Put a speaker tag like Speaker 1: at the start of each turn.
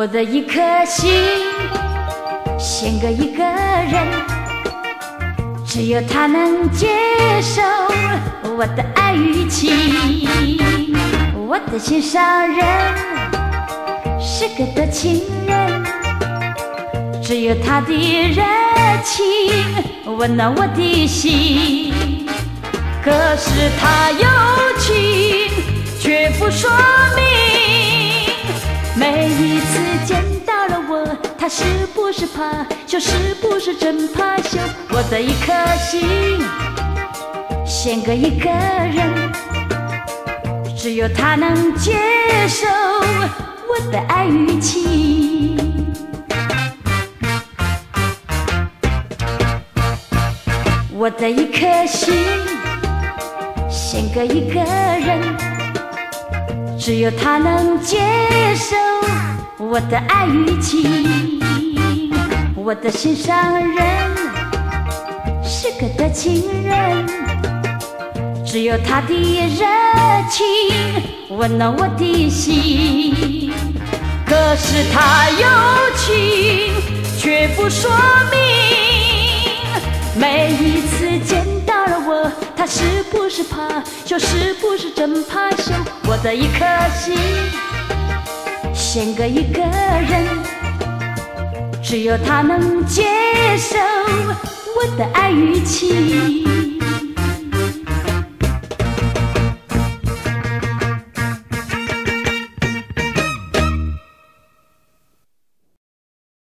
Speaker 1: 我的一颗心献给一个人，只有他能接受我的爱与情。我的心上人是个的情人，只有他的热情温暖我的心。可是他有情却不说明，每一次见到了我，他是不是怕羞，是不是真怕羞？我的一颗心献给一个人，只有他能接受我的爱与情。我的一颗心献给一个人，只有他能接受我的爱与情。我的心上人是个的情人，只有他的热情温暖我的心。可是他有情却不说明，每一次见到了我，他是不是怕羞，是不是真怕羞？我的一颗心献给一个人，只有他能接受我的爱与情。